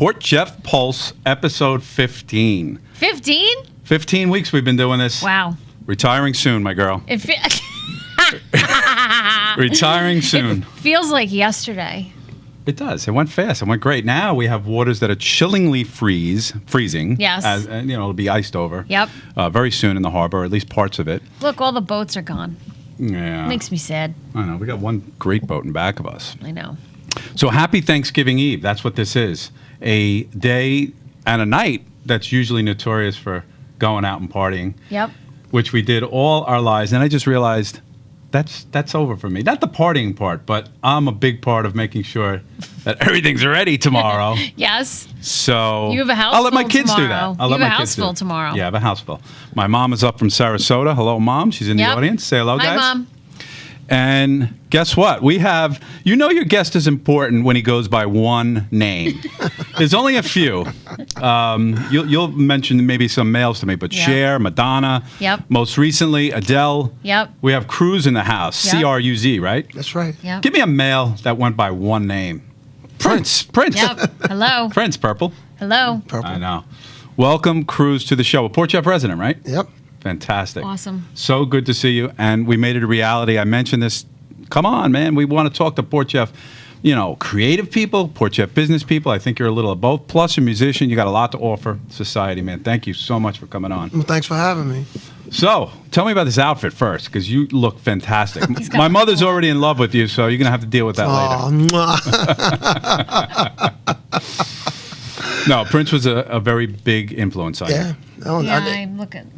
Port Jeff Pulse, episode 15. 15? 15 weeks we've been doing this. Wow. Retiring soon, my girl. Retiring soon. It feels like yesterday. It does. It went fast. It went great. Now we have waters that are chillingly freezing. Yes. And, it'll be iced over. Yep. Very soon in the harbor, or at least parts of it. Look, all the boats are gone. Yeah. Makes me sad. I know. We got one great boat in back of us. I know. So happy Thanksgiving Eve. That's what this is. A day and a night that's usually notorious for going out and partying. Yep. Which we did all our lives. And I just realized that's over for me. Not the partying part, but I'm a big part of making sure that everything's ready tomorrow. Yes. So you have a house I'll let my full kids tomorrow. do that. I'll you let have my a kids house do full it. tomorrow. Yeah, I have a house full. My mom is up from Sarasota. Hello, Mom. She's in the audience. Say hello, guys. Hi, Mom. And guess what? We have, your guest is important when he goes by one name. There's only a few. You'll mention maybe some males to me, but Cher, Madonna. Yep. Most recently, Adele. Yep. We have Cruz in the house. Yep. Cruz, right? That's right. Yep. Give me a male that went by one name. Prince. Yep. Hello. Prince, Purple. Hello. Purple. I know. Welcome, Cruz, to the show. A Port Jeff resident, right? Yep. Fantastic. Awesome. So good to see you. And we made it a reality. I mentioned this. Come on, man. We want to talk to Port Jeff, creative people, Port Jeff business people. I think you're a little of both. Plus, a musician. You got a lot to offer society, man. Thank you so much for coming on. Well, thanks for having me. So, tell me about this outfit first, because you look fantastic. My mother's already in love with you, so you're going to have to deal with that later. No, Prince was a very big influence on you. Yeah. I'm looking.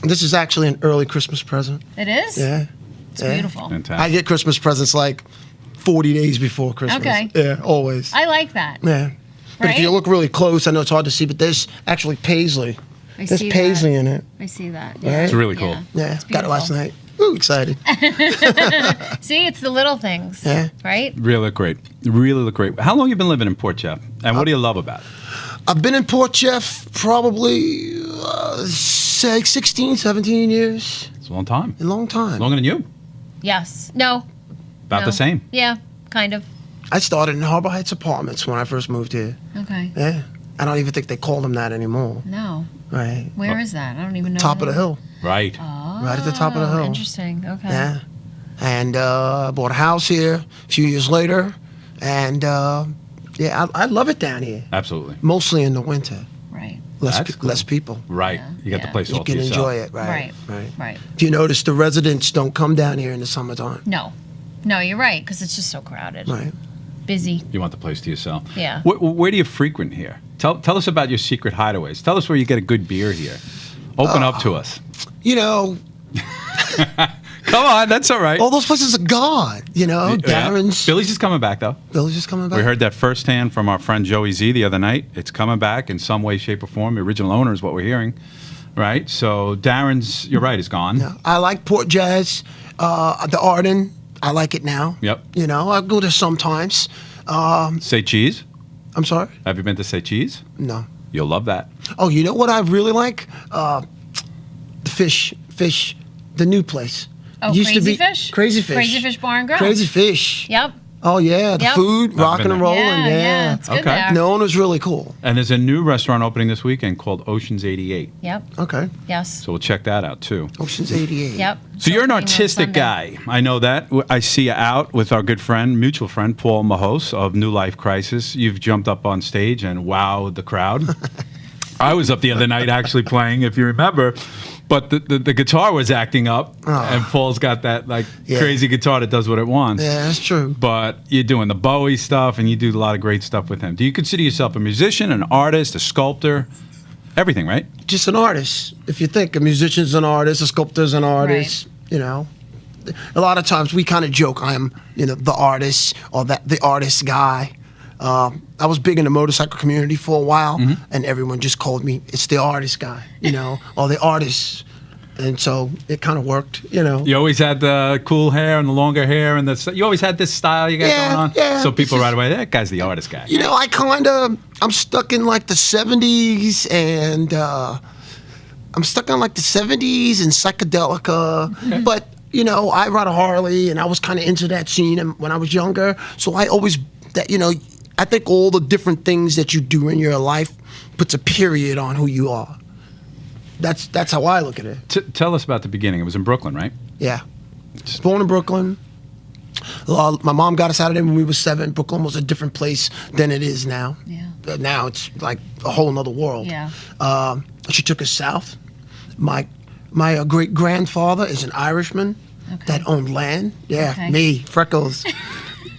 This is actually an early Christmas present. It is? Yeah. It's beautiful. Fantastic. I get Christmas presents like 40 days before Christmas. Okay. Yeah, always. I like that. Yeah. But if you look really close, I know it's hard to see, but there's actually paisley. There's paisley in it. I see that. Yeah. It's really cool. Yeah, got it last night. Ooh, excited. See, it's the little things. Yeah. Right? Really look great. Really look great. How long have you been living in Port Jeff? And what do you love about it? I've been in Port Jeff probably 16, 17 years. It's a long time. A long time. Longer than you. Yes. No. About the same. Yeah, kind of. I started in Harbor Heights Apartments when I first moved here. Okay. Yeah. I don't even think they call them that anymore. No. Right. Where is that? I don't even know. Top of the hill. Right. Oh, Right at the top of the hill. Interesting. Okay. Yeah. And I bought a house here a few years later. And I love it down here. Absolutely. Mostly in the winter. Right. Less people. Right. You got the place all You to can yourself. enjoy it. Right. Right. Do you notice the residents don't come down here in the summertime? No. No, you're right, because it's just so crowded. Right. Busy. You want the place to yourself. Yeah. Where do you frequent here? Tell us about your secret hideaways. Tell us where you get a good beer here. Open up to us. Come on, that's all right. All those places are gone. Darren's. Billie's just coming back, though. Billie's just coming back. We heard that firsthand from our friend Joey Z the other night. It's coming back in some way, shape, or form. The original owner is what we're hearing, right? So Darren's, you're right, is gone. Yeah. I like Port Jazz, the Arden. I like it now. Yep. I go there sometimes. Say Cheese. I'm sorry? Have you been to Say Cheese? No. You'll love that. Oh, you know what I really like? The fish, the new place. Oh, Crazy Fish? Crazy Fish. Crazy Fish Bar and Grill. Crazy Fish. Yep. Oh, yeah. The food, rocking been and there. rolling. Yeah, it's good there. And the owner's really cool. And there's a new restaurant opening this weekend called Ocean's 88. Yep. Okay. Yes. So we'll check that out, too. Ocean's 88. Yep. So you're an Opening on artistic Sunday. guy. I know that. I see you out with our good friend, mutual friend, Paul Mahos of New Life Crisis. You've jumped up on stage and wowed the crowd. I was up the other night actually playing, if you remember, but the guitar was acting up, and Paul's got that crazy guitar that does what it wants. Yeah, that's true. But you're doing the Bowie stuff, and you do a lot of great stuff with him. Do you consider yourself a musician, an artist, a sculptor? Everything, right? Just an artist. If you think a musician's an artist, a sculptor's an artist, A lot of times we kind of joke, I'm, the artist or the artist guy. I was big in the motorcycle community for a while, and everyone just called me, it's the artist guy, or the artist. And so it kind of worked, You always had the cool hair and the longer hair, and you always had this style you got going on. Yeah. So people right away, that guy's the artist guy. I'm stuck in like the 70s, and I'm stuck in like the 70s and psychedelica, but I ride a Harley, and I was kind of into that scene when I was younger. So I always I think all the different things that you do in your life puts a period on who you are. That's how I look at it. Tell us about the beginning. It was in Brooklyn, right? Yeah. Born in Brooklyn. My mom got us out of there when we were 7. Brooklyn was a different place than it is now. Yeah. Now it's like a whole nother world. Yeah. She took us south. My great grandfather is an Irishman that owned land. Yeah, Okay. me, freckles.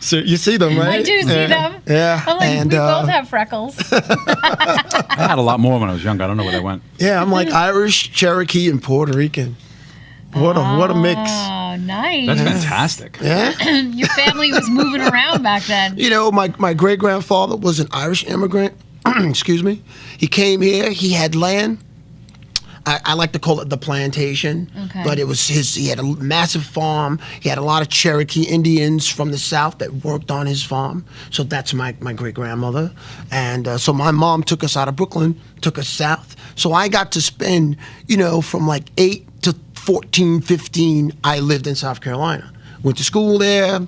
So you see them, right? I do see them. Yeah. I'm like, And, we both have freckles. I had a lot more when I was younger. I don't know where they went. Yeah, I'm like Irish, Cherokee, and Puerto Rican. What a mix. Oh, nice. That's fantastic. Yeah. Your family was moving around back then. You know, my great grandfather was an Irish immigrant. Excuse me. He came here. He had land. I like to call it the plantation, but it was his. He had a massive farm. He had a lot of Cherokee Indians from the South that worked on his farm. So that's my great grandmother. And so my mom took us out of Brooklyn, took us south. So I got to spend, from like 8 to 14, 15, I lived in South Carolina. Went to school there,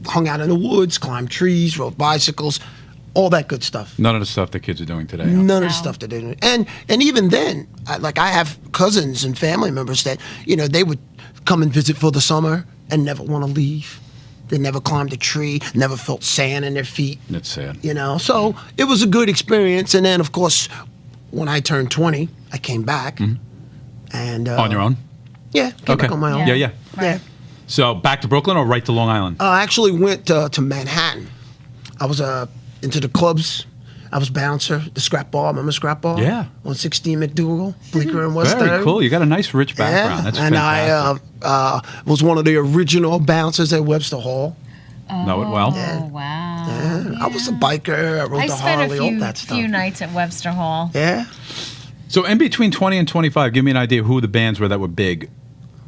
hung out in the woods, climbed trees, rode bicycles. All that good stuff. None of the stuff the kids are doing today. None of the stuff that they're doing. And even then, I have cousins and family members that, they would come and visit for the summer and never want to leave. They never climbed a tree, never felt sand in their feet. That's sad. So it was a good experience. And then, of course, when I turned 20, I came back. And On your own? Yeah, came back on my own. Yeah. Yeah. So back to Brooklyn or right to Long Island? I actually went to Manhattan. I was into the clubs. I was bouncer, the scrap bar. Remember scrap bar? Yeah. 116 McDougal, Bleecker and West Very End. cool. You got a nice, rich background. Yeah. That's and fantastic. I was one of the original bouncers at Webster Hall. Know it well. Oh, wow. Yeah. I was a biker. I rode I the spent Harley, all that a stuff. few nights at Webster Hall. Yeah. So in between 20 and 25, give me an idea who the bands were that were big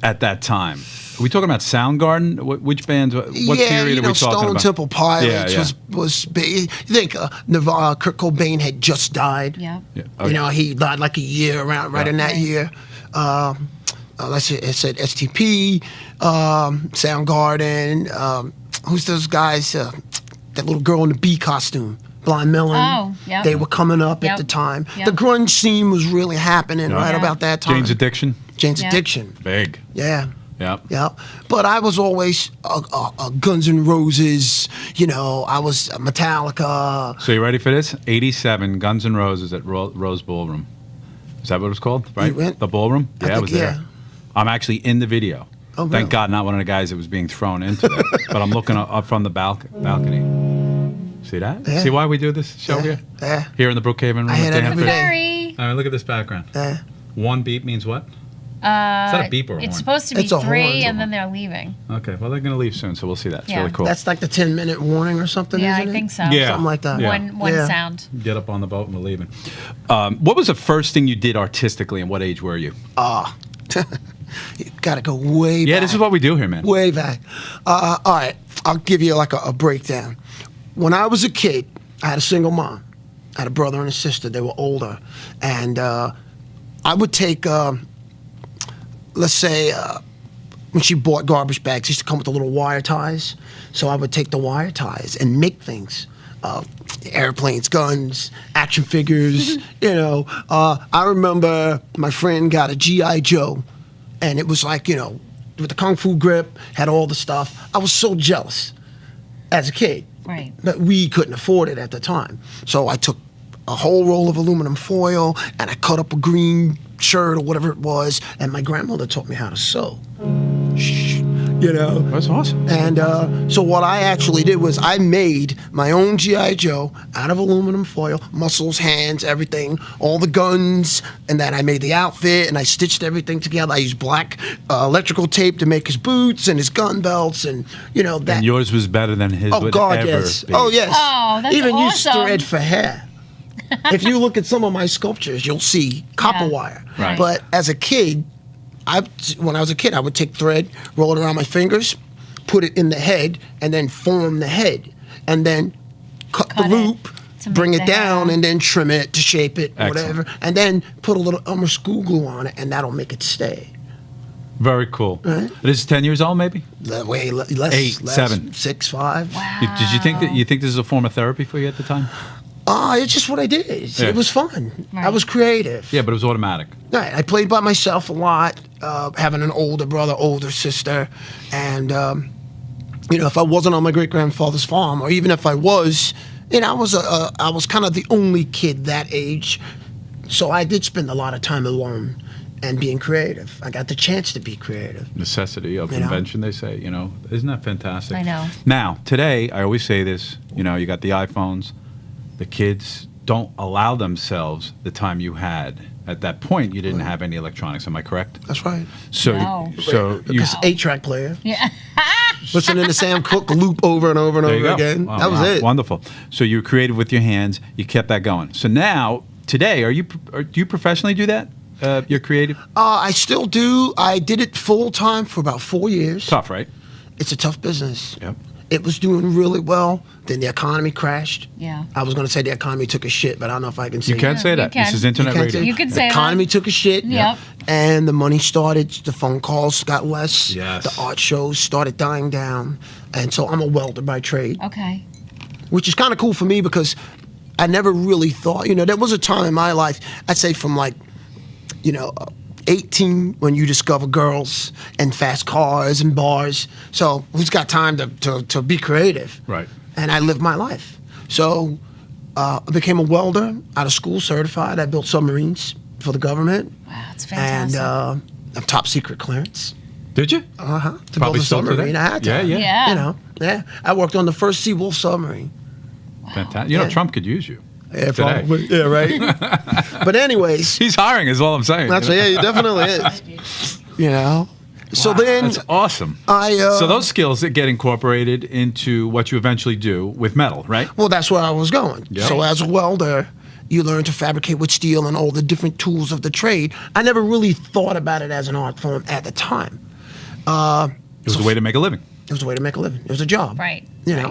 at that time. Are we talking about Soundgarden? Which bands? What period are we talking Stone about? Temple Pilots was big. You think Nirvana, Kurt Cobain had just died. Yeah. Okay. He died like a year right in that year. Let's see, it said STP, Soundgarden. Who's those guys? That little girl in the bee costume. Blind Melon. Oh, yeah. They were coming up at the time. Yep. The grunge scene was really happening right about that time. Jane's Addiction? Jane's Yeah. Addiction. Big. Yeah. Yep. Yeah, but I was always Guns N' Roses. I was Metallica. So you ready for this? 87, Guns N' Roses at Rose Ballroom. Is that what it was called? Right? You went? The ballroom? I Yeah, I think, was there. yeah. I'm actually in the video. Oh, really? Thank God, not one of the guys that was being thrown into it. But I'm looking up from the balcony. See that? Yeah. See why we do this show here? Yeah. Here in the Brookhaven room. I with had it Dan every Fitz. day. Sorry. All right, look at this background. Yeah. One beep means what? Is that a beep or a horn? It's supposed to be It's a 3, horn. and then they're leaving. Okay, well, they're going to leave soon, so we'll see that. It's Yeah. really cool. That's like the 10-minute warning or something. Yeah, isn't I it? think so. Yeah. Something like that. Yeah. One Yeah. sound. Get up on the boat and we're leaving. What was the first thing you did artistically, and what age were you? You got to go way back. Yeah, this is what we do here, man. Way back. All right, I'll give you like a breakdown. When I was a kid, I had a single mom. I had a brother and a sister. They were older. And I would take, let's say, when she bought garbage bags, she used to come with the little wire ties. So I would take the wire ties and make things. Airplanes, guns, action figures, I remember my friend got a G.I. Joe, and it was like, with the Kung Fu grip, had all the stuff. I was so jealous as a kid. Right. But we couldn't afford it at the time. So I took a whole roll of aluminum foil, and I cut up a green shirt or whatever it was, and my grandmother taught me how to sew. That's awesome. And so what I actually did was I made my own G.I. Joe out of aluminum foil, muscles, hands, everything, all the guns, and then I made the outfit, and I stitched everything together. I used black electrical tape to make his boots and his gun belts, and that. And yours was better than his Oh would God, ever yes. be. Oh yes. Oh, that's Even awesome. used thread for hair. If you look at some of my sculptures, you'll see copper Yeah. wire. Right. But as a kid, when I was a kid, I would take thread, roll it around my fingers, put it in the head, and then form the head, and then cut the Cut it loop, to bring make it the down, hair. and then trim it to shape it, Excellent. whatever, and then put a little school glue on it, and that'll make it stay. Very cool. Right. This is 10 years old, maybe? Way less. 8, less, 7. 6, 5. Wow. Did you think this is a form of therapy for you at the time? It's just what I did. Yeah. It was fun. I Right. was creative. Yeah, but it was automatic. Right. I played by myself a lot, having an older brother, older sister, and if I wasn't on my great grandfather's farm, or even if I was, I was kind of the only kid that age, so I did spend a lot of time alone and being creative. I got the chance to be creative. Necessity of You know? invention, they say. Isn't that fantastic? I know. Now, today, I always say this. You got the iPhones. The kids don't allow themselves the time you had. At that point, you didn't have any electronics. Am I correct? That's right. So, No. so you. Because 8-track player, Yeah. listening to Sam Cooke loop over and over and There you over go. again. Wow, That was wow, it. Wonderful. So you were creative with your hands. You kept that going. So now, today, do you professionally do that? You're creative. I still do. I did it full time for about 4 years. Tough, right? It's a tough business. Yep. It was doing really well. Then the economy crashed. Yeah. I was going to say the economy took a shit, but I don't know if I can say You can that. say you that. can. This is internet can't radio. say- You can say the economy took a shit. Yep. And the money started. The phone calls got less. Yes. The art shows started dying down. And so I'm a welder by trade, Okay. which is kind of cool for me because I never really thought. There was a time in my life. I'd say from 18 when you discover girls and fast cars and bars. So who's got time to be creative? Right. And I lived my life. So I became a welder out of school, certified. I built submarines for the government. Wow, it's And fantastic. I have top secret clearance. Did you? To Probably build a still submarine. today? I had to. Yeah, yeah. Yeah. Yeah. I worked on the first Seawolf submarine. Fantastic. Yeah. Trump could use you. Yeah, Today. probably. Yeah, right. But anyways, He's hiring, is all I'm saying. that's yeah, he definitely is. So then That's awesome. I So those skills that get incorporated into what you eventually do with metal, right? well, that's where I was going. Yeah. So as a welder, you learn to fabricate with steel and all the different tools of the trade. I never really thought about it as an art form at the time. It was a way to make a living. It was a way to make a living. It was a job. Right.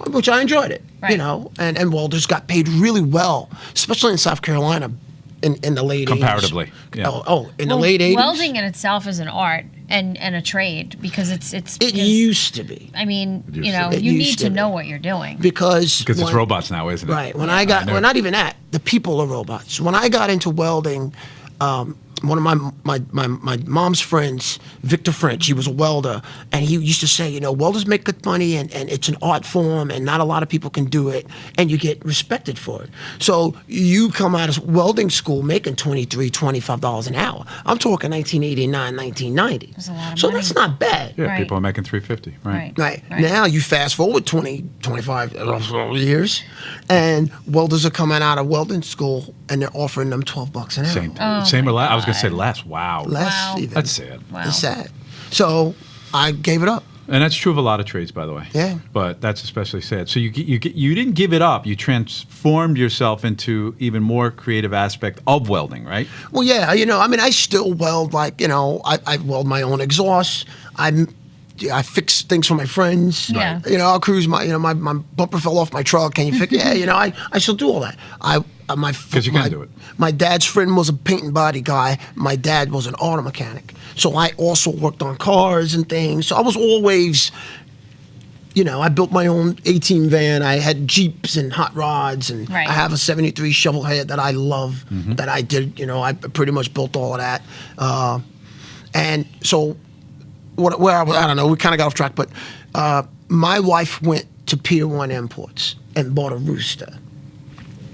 Which I enjoyed it. Right. And welders got paid really well, especially in South Carolina in the late 80s. Comparatively, yeah. In the late 80s. Welding in itself is an art and a trade because it's It because, used to be. I mean, used to be. you It need used to to know be. what you're doing. Because Because it's when- robots now, isn't it? Right. When I got, know. well, not even that. The people are robots. When I got into welding, one of my mom's friends, Victor French, he was a welder, and he used to say, welders make good money, and it's an art form, and not a lot of people can do it, and you get respected for it. So you come out of welding school making $23, $25 an hour. I'm talking 1989, 1990. That's a lot of so money. that's not bad. Yeah, Right. people are making $350. Right. Right. Now you fast forward 20, 25 years, and welders are coming out of welding school and they're offering them $12 an hour. Same or less. I was going to say less. Wow. Less Wow. even. That's sad. Wow. It's sad. So I gave it up. And that's true of a lot of trades, by the way. Yeah. But that's especially sad. So you didn't give it up. You transformed yourself into even more creative aspect of welding, right? Well, yeah, I still weld I weld my own exhaust. I fix things for my friends. Yeah. I'll cruise my bumper fell off my truck. Can you fix it? Yeah, I still do all that. Because you can do it. My dad's friend was a paint and body guy. My dad was an auto mechanic. So I also worked on cars and things. So I was always, I built my own 18 van. I had Jeeps and hot rods. And Right. I have a 73 shovel head that I love that I did. I pretty much built all of that. And so where I don't know, we kind of got off track, but my wife went to Pier 1 Imports and bought a rooster.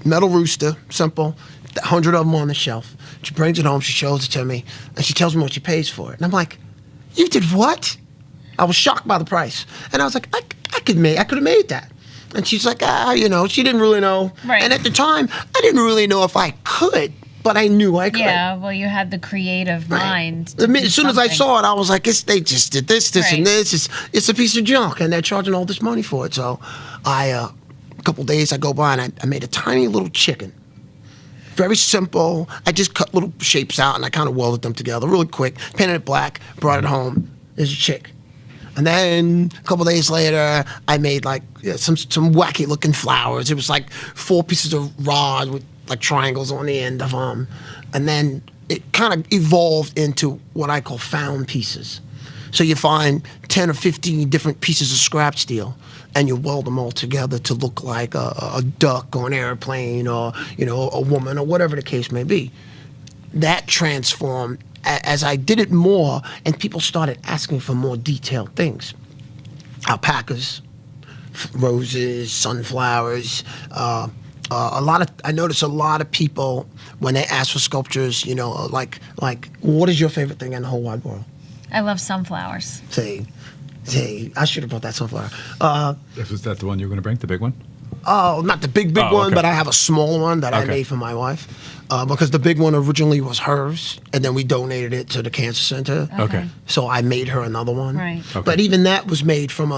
Metal rooster, simple, 100 of them on the shelf. She brings it home, she shows it to me, and she tells me what she pays for it. And I'm like, you did what? I was shocked by the price. And I was like, I could have made that. And she's like, she didn't really know. Right. And at the time, I didn't really know if I could, but I knew I could. Yeah, well, you had the creative mind. to do As soon as I something. saw it, I was like, they just did this, Right. and this. It's a piece of junk, and they're charging all this money for it. So a couple days I go by, and I made a tiny little chicken. Very simple. I just cut little shapes out, and I kind of welded them together really quick, painted it black, brought it home. There's a chick. And then a couple days later, I made some wacky looking flowers. It was like 4 pieces of rod with like triangles on the end of them. And then it kind of evolved into what I call found pieces. So you find 10 or 15 different pieces of scrap steel, and you weld them all together to look like a duck or an airplane or, a woman or whatever the case may be. That transformed as I did it more, and people started asking for more detailed things. Alpacas, roses, sunflowers. I notice a lot of people when they ask for sculptures, like, what is your favorite thing in the whole wide world? I love sunflowers. Say, I should have brought that sunflower. Was that the one you were going to bring, the big one? Oh, not the big one, okay. but I have a small one that I made for my wife. Because the big one originally was hers, and then we donated it to the cancer center. Okay. So I made her another one. Right. Okay. But even that was made from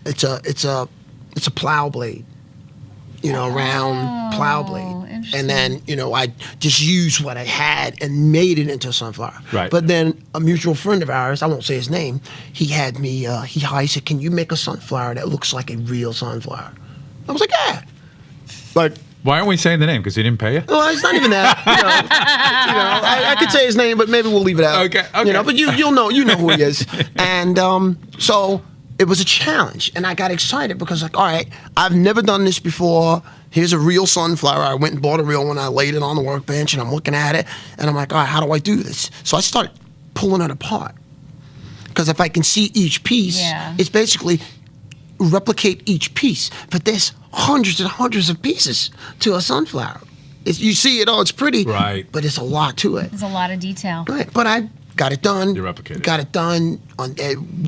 it's a plow blade. Round plow blade. Interesting. And then, I just used what I had and made it into a sunflower. Right. But then a mutual friend of ours, I won't say his name, he had me, he said, can you make a sunflower that looks like a real sunflower? I was like, yeah. Like, Why aren't we saying the name? Because he didn't pay you? well, it's not even that. I could say his name, but maybe we'll leave it out. Okay. But you'll know who he is. And so it was a challenge, and I got excited because, all right, I've never done this before. Here's a real sunflower. I went and bought a real one. I laid it on the workbench, and I'm looking at it, and I'm like, all right, how do I do this? So I started pulling it apart because if I can see each piece, it's basically replicate each piece. But there's hundreds and hundreds of pieces to a sunflower. You see it, it's pretty, right? But it's a lot to it. There's a lot of detail. Right, but I got it done. You replicated. Got it done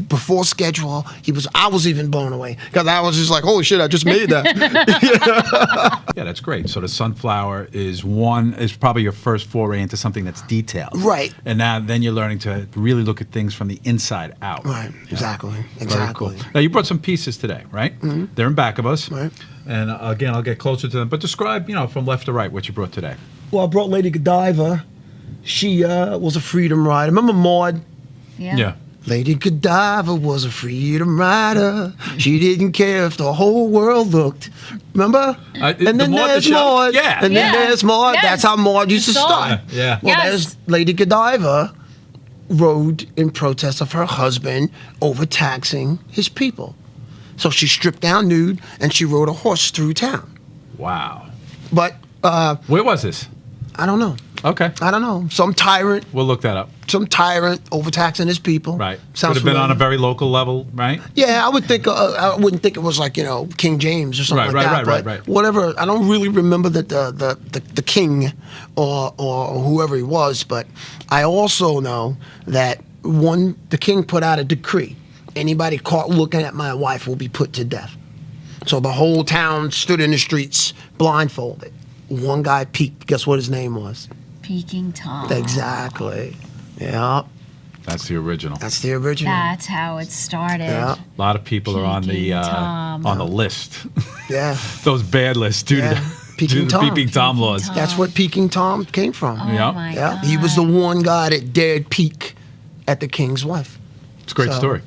before schedule. I was even blown away because I was just like, holy shit, I just made that. Yeah, that's great. So the sunflower is probably your first foray into something that's detailed. Right. And then you're learning to really look at things from the inside out. Right, exactly. Very cool. Now, you brought some pieces today, right? Mm-hmm. They're in back of us. Right. And again, I'll get closer to them. But describe, from left to right, what you brought today. Well, I brought Lady Godiva. She was a freedom rider. Remember Maud? Yeah. Lady Godiva was a freedom rider. She didn't care if the whole world looked. Remember? And then there's Maud. Yeah. And then there's Maud. Yes. That's how Maud used to start. Yeah. Well, Yes. there's Lady Godiva rode in protest of her husband overtaxing his people. So she stripped down nude and she rode a horse through town. Wow. But Where was this? I don't know. Okay. I don't know. Some tyrant We'll look that up. overtaxing his people. Right. Sounds Could have been on a familiar. very local level, right? Yeah, I would think. I wouldn't think it was like King James or something like that. Right. Whatever. I don't really remember that the king or whoever he was, but I also know that the king put out a decree: anybody caught looking at my wife will be put to death. So the whole town stood in the streets blindfolded. One guy peeked. Guess what his name was? Peking Tom. Exactly. Yeah. That's the original. That's the original. That's how it started. Yeah. A lot of people are on the Peking Tom. on the list. Yeah. Those bad lists due Yeah. to Peking the Tom. Peking Tom Peking laws. Tom. That's what Peking Tom came from. Oh Yeah. my Yeah, God. he was the one guy that dared peek at the king's wife. It's a great So- story.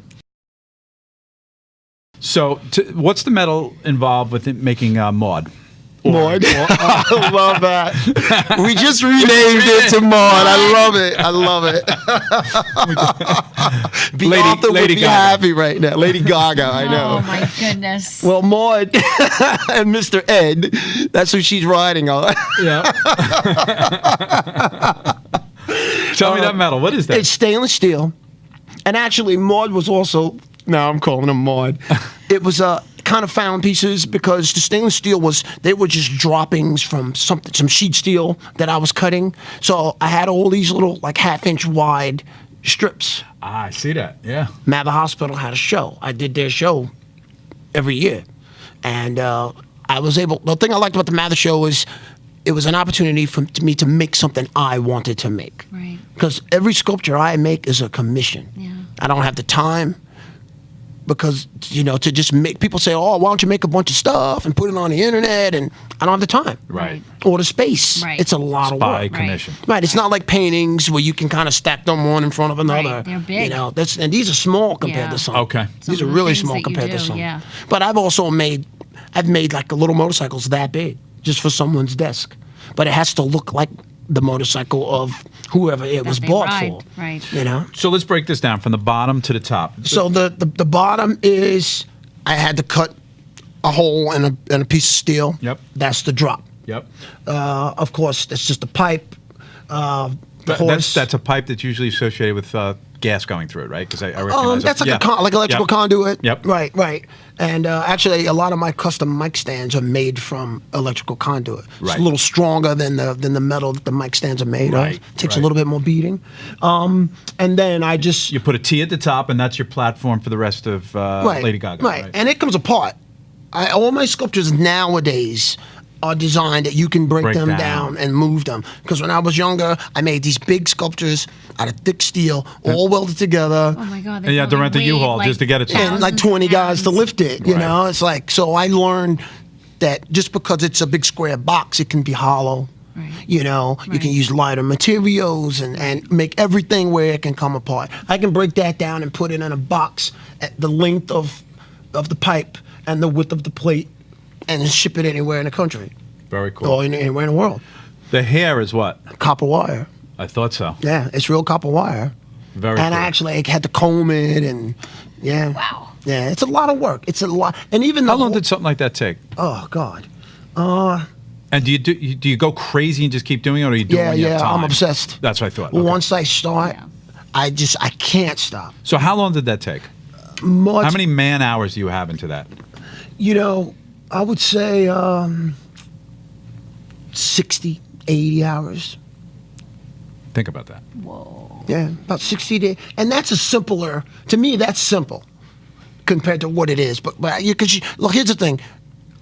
So, what's the metal involved with it making Maud? Maud. I love that. We just renamed it to Maud. I love it. I love it. Beyonce would Lady be Gaga. happy right now. Lady Gaga, I know. Oh my goodness. Well, Maud and Mr. Ed, that's who she's riding on. Yeah. Tell me that metal. What is that? It's stainless steel. And actually, Maud was also, now I'm calling him Maud. It was kind of found pieces because the stainless steel they were just droppings from some sheet steel that I was cutting. So I had all these little like 1/2-inch wide strips. I see that. Yeah. Mather Hospital had a show. I did their show every year. And I was able, the thing I liked about the Mather show is it was an opportunity for me to make something I wanted to make. Right. Because every sculpture I make is a commission. Yeah. I don't have the time because, to just make people say, oh, why don't you make a bunch of stuff and put it on the internet? And I don't have the time. Right. Or the space. Right. It's a lot of By work. commission. Right. It's not like paintings where you can kind of stack them one in front of another. Right, they're big. And these are small compared Yeah. to some. Okay. These Some are of the really things small that you compared to do, some. yeah. But I've made like little motorcycles that big just for someone's desk. But it has to look like the motorcycle of whoever it was they bought ride, for. right. You know. So let's break this down from the bottom to the top. So the bottom is I had to cut a hole in a piece of steel. Yep. That's the drop. Yep. Of course, that's just a pipe. That's a pipe that's usually associated with gas going through it, right? Because I recognize That's it. like electrical conduit. Yep. Right. And actually, a lot of my custom mic stands are made from electrical conduit. It's Right. a little stronger than the metal that the mic stands are made Right, of. Takes a right. little bit more beating. And then I just You put a T at the top, and that's your platform for the rest of Lady Gaga. Right, and it comes apart. All my sculptures nowadays are designed that you can break them down and move them. Because when I was younger, I made these big sculptures out of thick steel, all welded together. Oh my God. And you had to rent the U-Haul just to get it to And like 20 guys to lift it, you Right. know? It's like, so I learned that just because it's a big square box, it can be hollow. Right. You know, you can Right. use lighter materials and make everything where it can come apart. I can break that down and put it in a box at the length of the pipe and the width of the plate and ship it anywhere in the country Very cool. or anywhere in the world. The hair is what? Copper wire. I thought so. Yeah, it's real copper wire. Very And cool. I actually had to comb it and, yeah. Wow. Yeah, it's a lot of work. It's a lot. And even How long did something like that take? Oh, God. And do you go crazy and just keep doing it, or do you do it when you have time? I'm obsessed. That's what I thought. Okay. Once I start, Yeah. I can't stop. So how long did that take? Much, How many man hours do you have into that? You know, I would say 60, 80 hours. Think about that. Whoa. Yeah, about 60 days. And that's to me, that's simple compared to what it is. But look, here's the thing.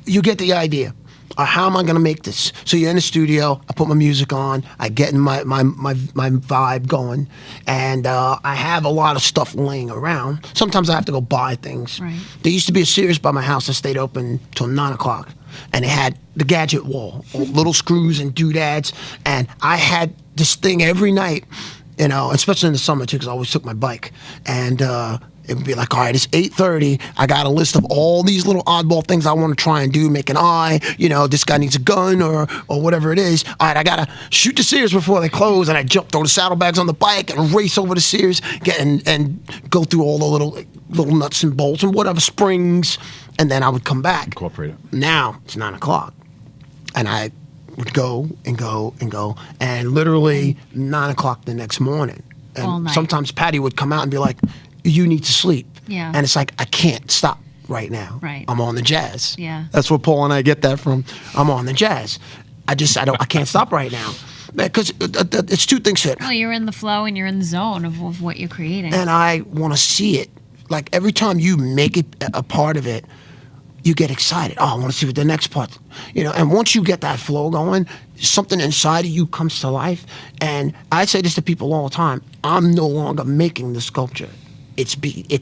You get the idea. How am I going to make this? So you're in the studio. I put my music on. I get in my vibe going, and I have a lot of stuff laying around. Sometimes I have to go buy things. Right. There used to be a Sears by my house that stayed open till 9 o'clock, and it had the gadget wall, little screws and doodads, and I had this thing every night. You know, especially in the summer too, because I always took my bike, and it would be like, all right, it's 8:30. I got a list of all these little oddball things I want to try and do. Make an eye. You know, this guy needs a gun or whatever it is. All right, I gotta shoot the Sears before they close, and I throw the saddlebags on the bike and race over the Sears, and go through all the little nuts and bolts and whatever springs, and then I would come back. Incorporate it. Now it's 9 o'clock, and I would go and go and go, and literally 9 o'clock the next morning. And All night. sometimes Patty would come out and be like, "You need to sleep." Yeah. And it's like, I can't stop right now. Right. I'm on the jazz. Yeah. That's where Paul and I get that from. I'm on the jazz. I can't stop right now. Because it's two things here. Well, you're in the flow and you're in the zone of what you're creating. And I want to see it. Like every time you make it a part of it, you get excited. Oh, I want to see what the next part, you know. And once you get that flow going, something inside of you comes to life. And I say this to people all the time: I'm no longer making the sculpture; it's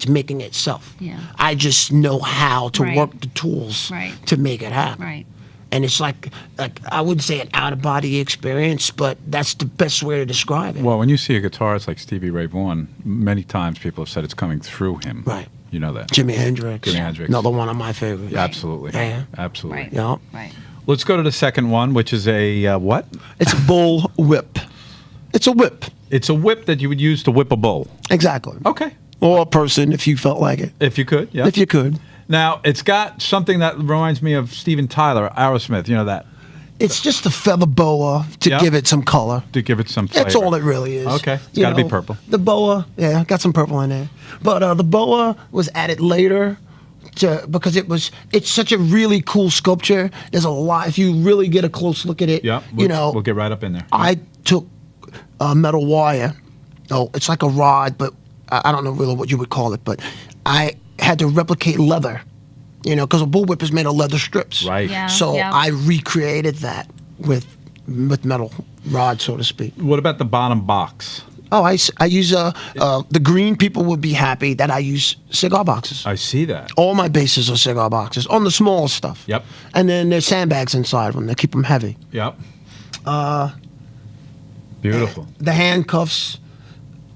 making itself. Yeah. I just know how to Right. work the tools Right. to make it happen. Right. And it's like I wouldn't say an out of body experience, but that's the best way to describe it. Well, when you see a guitarist like Stevie Ray Vaughan, many times people have said it's coming through him. Right. You know that. Jimi Hendrix. Jimi Hendrix. Another one of my favorites. Yeah, absolutely. Yeah. Absolutely. Right. Yeah. Right. Let's go to the second one, which is a what? It's a bull whip. It's a whip. It's a whip that you would use to whip a bull. Exactly. Okay. Or a person if you felt like it. If you could, yeah. If you could. Now, it's got something that reminds me of Steven Tyler, Aerosmith, you know that, It's just a feather boa to Yeah. give it some color. to give it some flavor. That's all it really is. Okay. It's You gotta be know, purple. The boa, yeah, got some purple in there. But the boa was added later because it's such a really cool sculpture. There's a lot. If you really get a close look at it, Yeah, we'll get right up in there. I took metal wire. Oh, it's like a rod, but I don't know really what you would call it. But I had to replicate leather, you know, because a bullwhip is made of leather strips. Right. Yeah. So I recreated that with metal rod, so to speak. What about the bottom box? Oh, I use the green people would be happy that I use cigar boxes. I see that. All my bases are cigar boxes on the small stuff. Yep. And then there's sandbags inside of them to keep them heavy. Yep. Beautiful. The handcuffs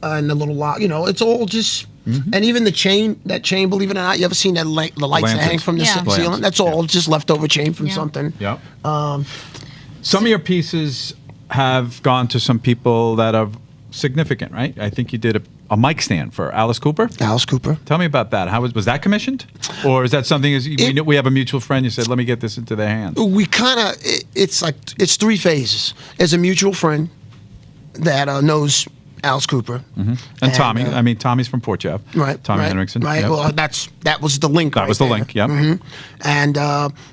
and the little lock, you know, it's all just. And even the chain, believe it or not, you ever seen that the lights that hang from the Yeah. ceiling? That's all Yeah. just leftover chain from Yeah. something. Yep. Some of your pieces have gone to some people that are significant, right? I think you did a mic stand for Alice Cooper. Alice Cooper. Tell me about that. How was that commissioned, or is that something? We have a mutual friend. You said, "Let me get this into their hands." We kind of it's 3 phases. There's a mutual friend that knows Alice Cooper and Tommy. Tommy's from Port Jeff. Right. Tommy Henriksen. Right. Yep. Well, that was the link. That was the link. Yep. And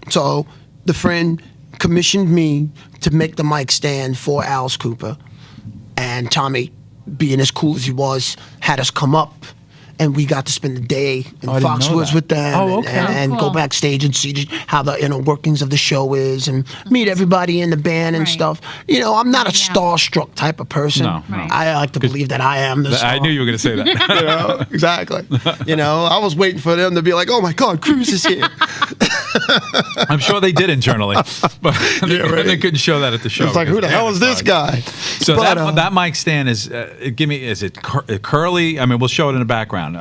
so the friend commissioned me to make the mic stand for Alice Cooper, and Tommy, being as cool as he was, had us come up, and we got to spend the day in Foxwoods with them, and go backstage and see how the inner workings of the show is, and meet everybody in the band and stuff. I'm not a starstruck type of person. No. I like to believe that I am the star. I knew you were going to say that. Exactly. I was waiting for them to be like, "Oh my God, Cruz is here." I'm sure they did internally, but they couldn't show that at the show. It's like, who the hell is this guy? So that mic stand is, is it curly? I mean, we'll show it in the background.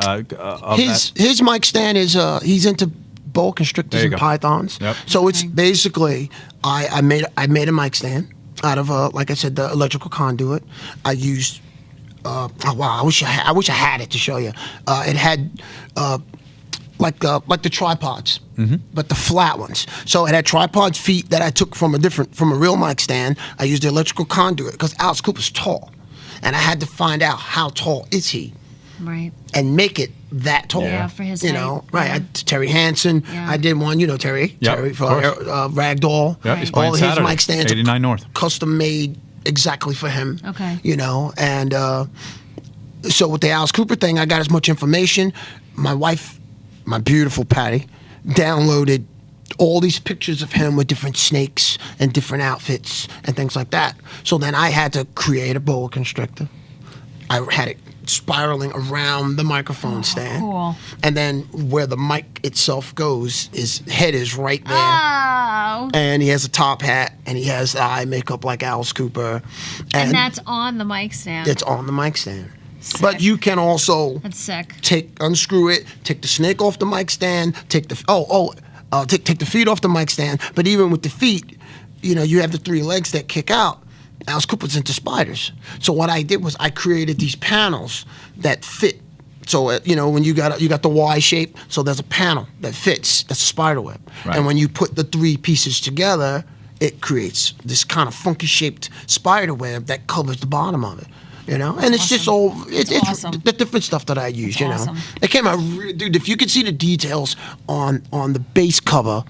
His mic stand is he's into boa constrictors and pythons. Yep. So it's basically I made a mic stand out of like I said, the electrical conduit. I used I wish I had it to show you. It had like the tripods, but the flat ones. So it had tripod feet that I took from a real mic stand. I used the electrical conduit because Alice Cooper's tall, and I had to find out how tall is he, right, and make it that tall. Yeah, for his height. Right. Terry Hansen. Yeah. I did one. Terry. Yep, Terry for Ragdoll. Yeah, he's all playing his Saturday, mic stands 89 North. Custom made exactly for him. Okay. And so with the Alice Cooper thing, I got as much information. My wife, my beautiful Patty, downloaded all these pictures of him with different snakes and different outfits and things like that. So then I had to create a boa constrictor. I had it spiraling around the microphone stand. Cool. And then where the mic itself goes, his head is right there. Oh. And he has a top hat, and he has the eye makeup like Alice Cooper. And that's on the mic stand. It's on the mic stand. Sick. But you can also That's sick. unscrew it, take the snake off the mic stand, take the feet off the mic stand. But even with the feet, you have the 3 legs that kick out. Alice Cooper's into spiders. So what I did was I created these panels that fit. So when you got the Y shape, so there's a panel that fits. That's a spider web. Right. And when you put the 3 pieces together, it creates this kind of funky shaped spider web that covers the bottom of it. And it's just all it's awesome. the different stuff that I use. Awesome. It came out, dude. If you could see the details on the base cover,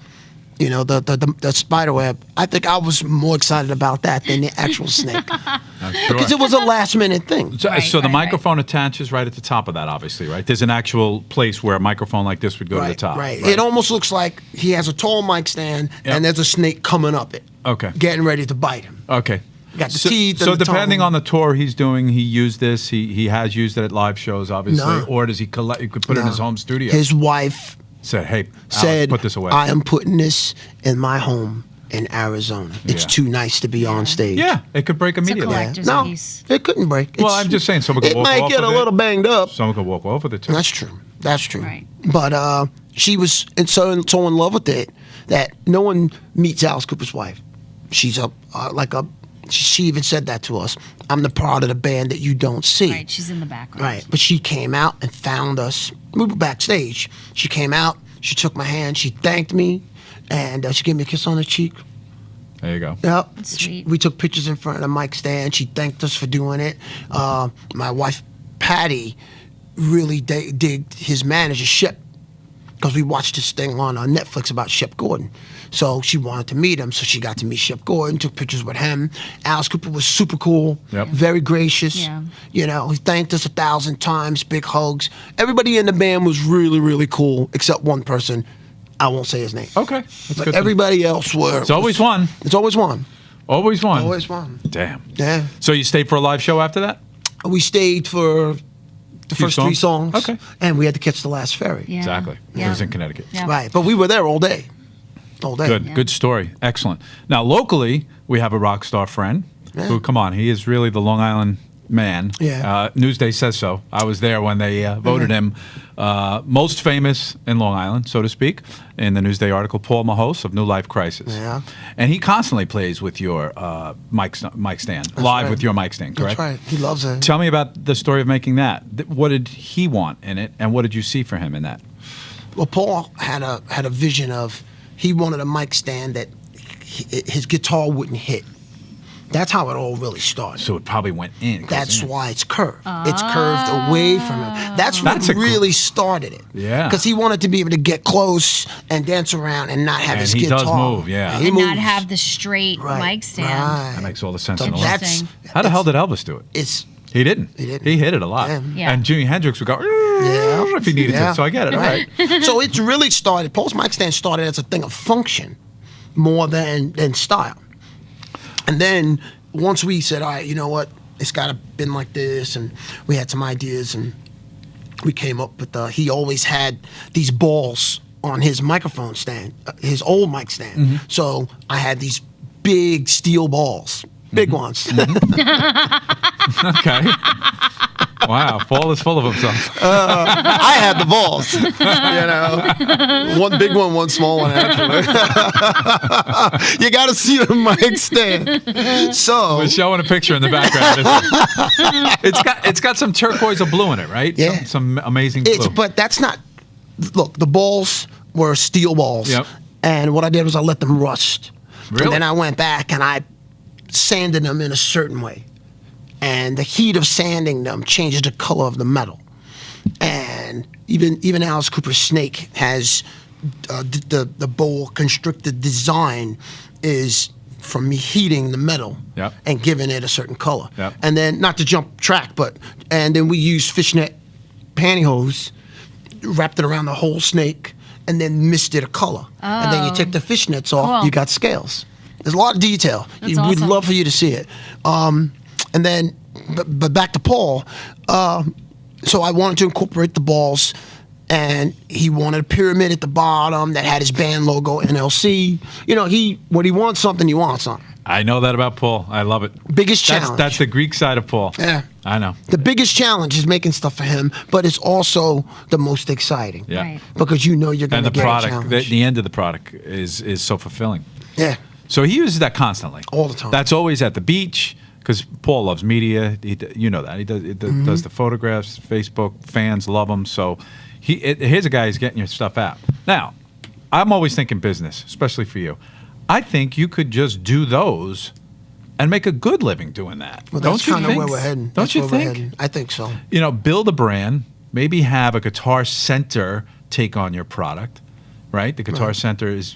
the spider web, I think I was more excited about that than the actual snake. I'm sure. Because it was a last minute thing. So the microphone attaches right at the top of that, obviously, right? There's an actual place where a microphone like this would go to the top. Right. It almost looks like he has a tall mic stand and there's a snake coming up it. Okay. Getting ready to bite him. Okay. Got the teeth. So and the depending tongue. on the tour he's doing, he used this. He has used it at live shows, obviously, No. or does he collect? He could put it in his home studio. His wife Said, "Hey, said, Alex, put this away." I am putting this in my home in Arizona. It's Yeah. too nice to be on stage. Yeah, it could break It's a immediately. collector's No, piece. it couldn't break. Well, I'm just saying, someone could it walk might off get a with it. little banged up. Someone could walk off with it too. That's true. That's true. Right. But she was so in love with it that no one meets Alice Cooper's wife. She's she even said that to us. I'm the part of the band that you don't see. Right, she's in the background. Right. But she came out and found us. We were backstage. She came out. She took my hand. She thanked me, and she gave me a kiss on the cheek. There you go. Yep. That's sweet. We took pictures in front of the mic stand. She thanked us for doing it. My wife, Patty, really digged his manager, Shep, because we watched this thing on Netflix about Shep Gordon. So she wanted to meet him, so she got to meet Shep Gordon, took pictures with him. Alice Cooper was super cool, Yep. very gracious. Yeah. He thanked us 1,000 times, big hugs. Everybody in the band was really, really cool, except one person. I won't say his name. Okay. That's But good. everybody else were. It's always one. It's always one. Always one. Always one. Damn. Yeah. So you stayed for a live show after that? We stayed for the Few first 3 songs? songs. Okay. And we had to catch the last ferry. Yeah. Exactly. Yeah. It was in Connecticut. Yeah. Right. But we were there all day. All day. Good. Yeah. Good story. Excellent. Now, locally, we have a rock star friend who, come on, he is really the Long Island man. Yeah. Newsday says so. I was there when they voted him most famous in Long Island, so to speak, in the Newsday article, Paul Mahos of New Life Crisis. Yeah. And he constantly plays with your mic stand, live with your mic stand, correct? That's right. He loves it. Tell me about the story of making that. What did he want in it, and what did you see for him in that? Well, Paul had a vision of, he wanted a mic stand that his guitar wouldn't hit. That's how it all really started. So it probably went in. That's why it's curved. It's curved away from him. That's what really started it. Yeah. Because he wanted to be able to get close and dance around and not have his he guitar. does move, yeah. He And moves. not have the straight mic stand. Right. That makes all the sense So in the world. that's, How the hell did Elvis do it? it's He didn't. He didn't. He hit it a lot. Yeah. And Jimi Hendrix would go, Yeah. if he needed to. So I get it. All right. So it's really started. Paul's mic stand started as a thing of function more than style. And then once we said, all right, you know what, it's got to been like this, and we had some ideas, and we came up with he always had these balls on his microphone stand, his old mic stand. Mm-hmm. So I had these big steel balls, big ones. Okay. Wow. Paul is full of himself. I had the balls, one big one, one small one. Actually, you got to see the mic stand. So We're showing a picture in the background. It's got some turquoise or blue in it, right? Yeah. Some amazing blue. But that's not. Look, the balls were steel balls. Yep. And what I did was I let them rust. Really? And then I went back and I sanded them in a certain way. And the heat of sanding them changes the color of the metal. And even Alice Cooper's Snake has the boa constricted design is from me heating the metal Yep. and giving it a certain color. Yep. And then, not to jump track, and then we use fishnet pantyhose, wrapped it around the whole snake, and then misted a color. And then you take the fishnets off, Cool. you got scales. There's a lot of detail. That's We'd awesome. love for you to see it. And then, but back to Paul. So I wanted to incorporate the balls, and he wanted a pyramid at the bottom that had his band logo, NLC. When he wants something, he wants something. I know that about Paul. I love it. Biggest challenge. That's the Greek side of Paul. Yeah. I know. The biggest challenge is making stuff for him, but it's also the most exciting. Yeah. Right. Because you're going And to the get a product, challenge. the end of the product is so fulfilling. Yeah. So he uses that constantly. All the time. That's always at the beach because Paul loves media. You know that. He does the photographs, Facebook, fans love him. So here's a guy who's getting your stuff out. Now, I'm always thinking business, especially for you. I think you could just do those and make a good living doing that. Well, Don't that's you kind of think? where we're heading. Don't That's you where we're think? heading. I think so. Build a brand, maybe have a Guitar Center take on your product, right? The Guitar Center is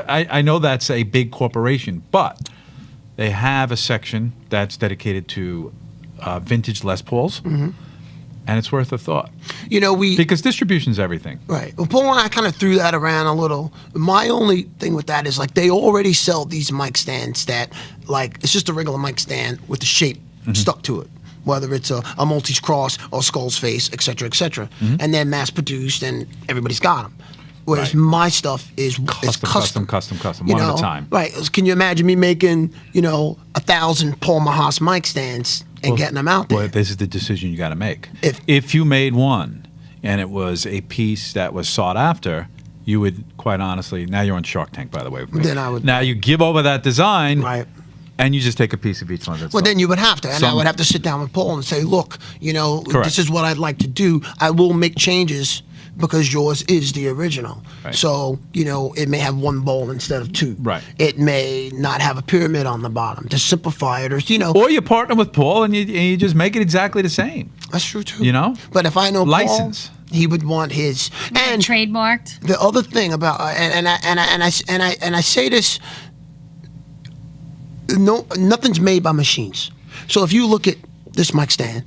I know that's a big corporation, but they have a section that's dedicated to vintage Les Pauls, and it's worth a thought because distribution's everything. Right. Well, Paul and I kind of threw that around a little. My only thing with that is they already sell these mic stands that it's just a regular mic stand with the shape stuck to it, whether it's a Maltese cross or skull's face, et cetera, and then mass produced and everybody's got them. Whereas my stuff is custom, one at a time. Right. Can you imagine me making 1,000 Paul Mahos mic stands and getting them out there? Well, this is the decision you got to make. If you made one and it was a piece that was sought after, you would quite honestly. Now you're on Shark Tank, by the way. Then I would. Now you give over that design, Right. And you just take a piece of each one. Well, then you would have to, and I would have to sit down with Paul and say, look, Correct. this is what I'd like to do. I will make changes because yours is the original. Right. So, it may have one bowl instead of two. Right. It may not have a pyramid on the bottom to simplify it, Or you partner with Paul and you just make it exactly the same. That's true too. But if I know License. Paul, he would want his and trademarked. The other thing about and I say this. No, nothing's made by machines. So if you look at this mic stand,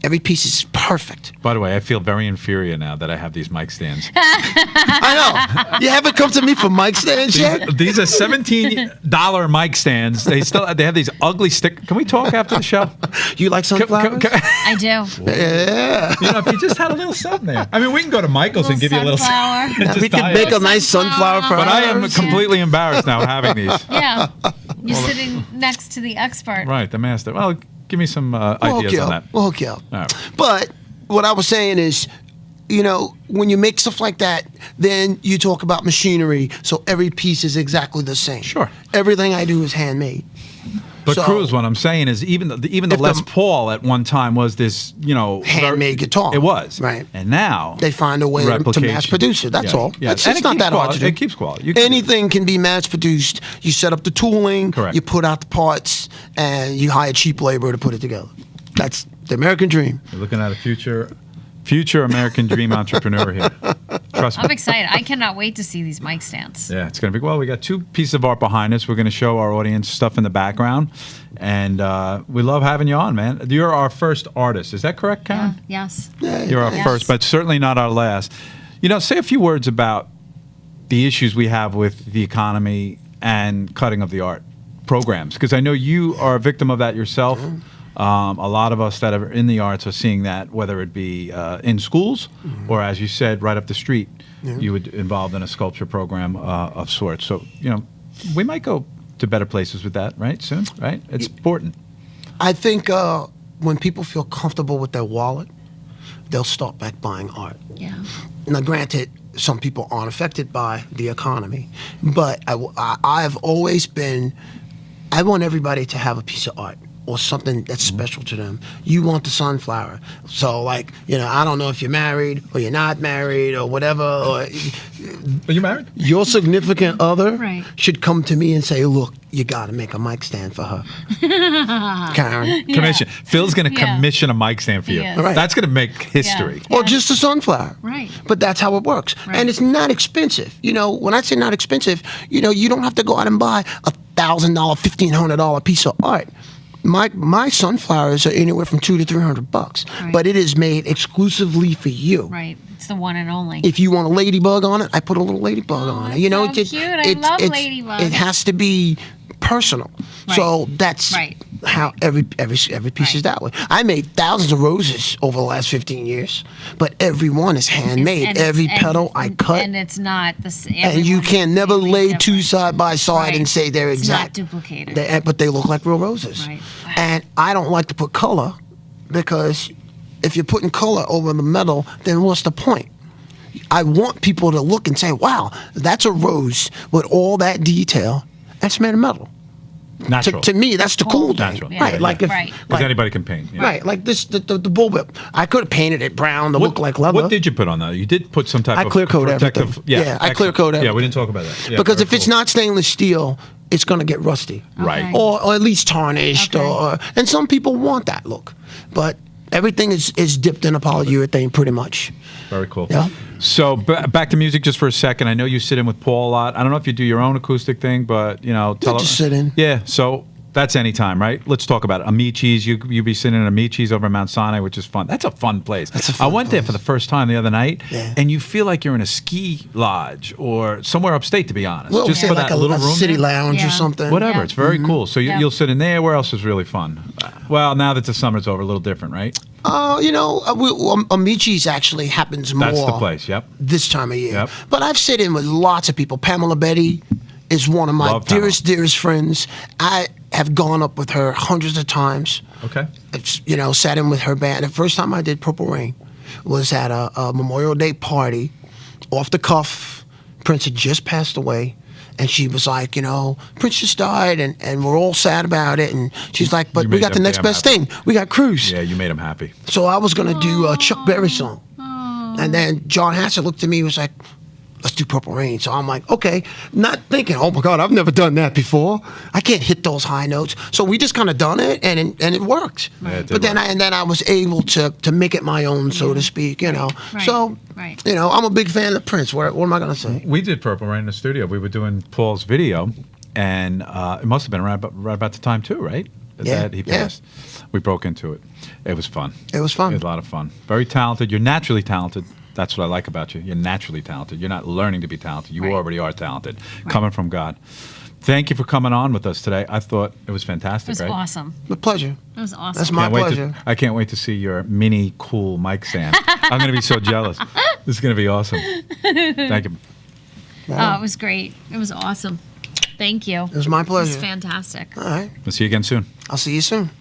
every piece is perfect. By the way, I feel very inferior now that I have these mic stands. I know. You haven't come to me for mic stands yet? These are $17 mic stands. They have these ugly stick. Can we talk after the show? You like sunflowers? I do. Yeah. If you just had a little something there. I mean, we can go to Michael's and give you a little sunflower. just We can tie make it. a nice sunflower for But I am ours. completely embarrassed now having these. Yeah. You're sitting next to the expert. Right, the master. Well, Give me some We'll hook ideas you on up. that. We'll hook you up. All right. But what I was saying is, you know, when you make stuff like that, then you talk about machinery, so every piece is exactly the same. Sure. Everything I do is handmade. But So- Cruz, what I'm saying is, even the If Les the- Paul at one time was this, you know, Handmade guitar. It was, Right. And now They find a way to replication. mass produce it. That's Yeah, all. yeah. It's And it not keeps that hard quality. to do. It keeps quality. You can do it. Anything can be mass produced. You set up the tooling, Correct. you put out the parts, and you hire cheap labor to put it together. That's the American dream. You're looking at a future American dream entrepreneur here. Trust me. I'm excited. I cannot wait to see these mic stands. Yeah, it's going to be, well, we got 2 pieces of art behind us. We're going to show our audience stuff in the background. And we love having you on, man. You're our first artist. Is that correct, Karen? Yes. You're our Yes. first, but certainly not our last. You know, say a few words about the issues we have with the economy and cutting of the art programs, because I know you are a victim of that yourself. A lot of us that are in the arts are seeing that, whether it be in schools or, as you said, right up the street, you would involved in a sculpture program of sorts. So, you know, we might go to better places with that, right? Soon, right? It's important. I think when people feel comfortable with their wallet, they'll start back buying art. Yeah. Now, granted, some people aren't affected by the economy, but I've always been, I want everybody to have a piece of art or something that's special to them. You want the sunflower. So, like, you know, I don't know if you're married or you're not married or whatever, or Are you married? your significant other Right. should come to me and say, look, you got to make a mic stand for her. Karen. Commission. Phil's going to Yeah. commission a mic stand for you. He is. Right. That's going to make history. Yeah. Or just a sunflower. Right. But that's how it works. Right. And it's not expensive. You know, when I say not expensive, you know, you don't have to go out and buy $1,000, $1,500 piece of art. My sunflowers are anywhere from $200 to $300, Right. but it is made exclusively for you. Right. It's the one and only. If you want a ladybug on it, I put a little ladybug on it. that's You know, so cute. I love ladybugs. It has to be personal. Right. So that's Right. how every piece Right. is that way. I made thousands of roses over the last 15 years, but every one is handmade. And Every it's- petal I cut. And it's not the same. And you can never lay two side by side Right. and say they're It's exact. not duplicated. But they look like real roses. Right. And I don't like to put color because if you're putting color over the metal, then what's the point? I want people to look and say, wow, that's a rose with all that detail. That's made of metal. Natural. To me, that's the cool thing. Natural. Yeah. Right. Like if, Right. Because like, anybody can paint. Yeah. right. Like this, the bullwhip. I could have painted it brown to look like leather. What did you put on that? You did put some type I of clear coat protective. everything. Yeah, Yeah, I excellent. clear coat Yeah, we everything. didn't talk about that. Yeah, because very if it's cool. not stainless steel, it's going to get rusty. Right. Okay. Or at least tarnished. Okay. And some people want that look. But everything is dipped in a polyurethane pretty much. Very cool. Yeah. So back to music just for a second. I know you sit in with Paul a lot. I don't know if you do your own acoustic thing, but you know, just sit in. Yeah. So that's anytime, right? Let's talk about it. Amicis. You be sitting in Amicis over Mount Sinai, which is fun. That's a fun place. That's a fun I went there place. for the first time the other night, Yeah. and you feel like you're in a ski lodge or somewhere upstate, to be honest. Well, just say for like that a little room city there. lounge Yeah. or something. Whatever. Yeah. It's very cool. So Yeah. you'll sit in there. Where else is really fun? Well, now that the summer's over, a little different, right? You know, Amicis actually happens more. That's the place. Yep. This time of year. Yep. But I've sit in with lots of people. Pamela Betty is one of my Love Pamela. dearest friends. I have gone up with her hundreds of times. Okay. You know, sat in with her band. The first time I did Purple Rain was at a Memorial Day party. Off the cuff, Prince had just passed away. And she was like, you know, Prince just died, and we're all sad about it. And she's like, but You we made got the them next damn best happy. thing. We got Cruz. Yeah, you made him happy. So I was going to do a Chuck Berry song. And then John Hansen looked at me and was like, let's do Purple Rain. So I'm like, okay, not thinking, oh my God, I've never done that before. I can't hit those high notes. So we just kind of done it, and it worked. Yeah, it did But then work. I was able to make it my own, so to speak, you know. Right. So, Right. you know, I'm a big fan of Prince. What am I going to say? We did Purple Rain in the studio. We were doing Paul's video, and it must have been right about the time too, right? Yeah, That he yeah. passed. We broke into it. It was fun. It was fun. It was a lot of fun. Very talented. You're naturally talented. That's what I like about you. You're naturally talented. You're not learning to be talented. You Right. already are talented, coming from God. Thank you for coming on with us today. I thought it was fantastic. It was right? awesome. My pleasure. It was awesome. That's my Can't wait pleasure. I can't wait to see your mini cool mic stand. I'm going to be so jealous. This is going to be awesome. Thank you. Oh, it was great. It was awesome. Thank you. It was my It was pleasure. fantastic. All right. We'll see you again soon. I'll see you soon.